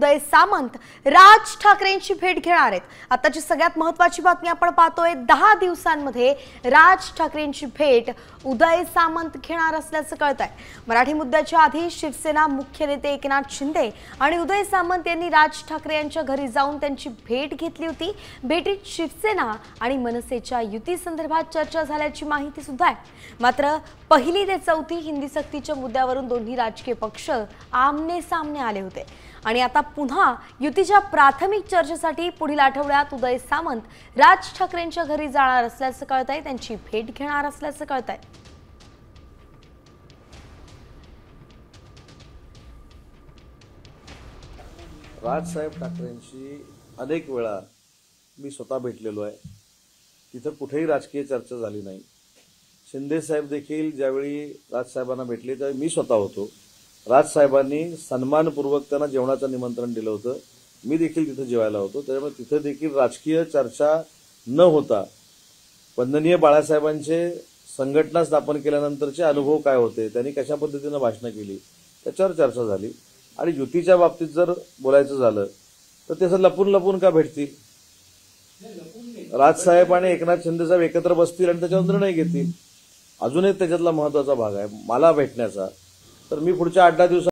उदय सामंत राज ठाकरेंची भेट घेणार आहेत। आताची सगळ्यात महत्त्वाची बातमी आपण पाहतोय, 10 दिवसांमध्ये राज ठाकरेंची भेट उदय सामंत घेणार असल्याचं कळतंय। मराठी मुद्द्याच्या आधी शिवसेना मुख्य नेते एकनाथ शिंदे आणि उदय सामंत यांनी राज ठाकरे यांच्या घरी जाऊन त्यांची भेट घेतली होती। भेटीत शिवसेना आणि मनसेच्या युती संदर्भात चर्चा झाल्याची माहिती सुद्धा आहे। मात्र पहिली ते चौथी हिंदी सक्तीच्या मुद्द्यावरून दोन्ही राजकीय पक्ष आमने सामने आले होते आणि आता पुन्हा युतीच्या प्राथमिक चर्चेसाठी पुढील आठवड्यात उदय सामंत राज ठाकरेंच्या घरी जाणार असल्याचं कळतंय, त्यांची भेट घेणार असल्याचं कळतंय। राजसाहेब ठाकरेंशी अनेक वेळा मी स्वतः भेटलेलो आहे। तिथं कुठेही राजकीय चर्चा झाली नाही। शिंदे साहेब देखील ज्यावेळी राजसाहेबांना भेटले त्यावेळी मी स्वतः होतो। राजसाहेबांनी सन्मानपूर्वक त्यांना जेवणाचं निमंत्रण दिलं होतं। मी देखील तिथे जेवायला होतो। त्यामुळे तिथे देखील राजकीय चर्चा न होता वंदनीय बाळासाहेबांचे संघटना स्थापन केल्यानंतरचे अनुभव काय होते, त्यांनी कशा पद्धतीने भाषणं केली त्याच्यावर चर्चा झाली। आणि युतीच्या बाबतीत जर बोलायचं झालं तर त्याचं लपून का भेटतील? राजसाहेब आणि एकनाथ शिंदे साहेब एकत्र बसतील आणि त्याच्यावर निर्णय घेतील। अजून एक त्याच्यातला महत्वाचा भाग आहे मला भेटण्याचा, तर मी पुढच्या 8-10 दिवसात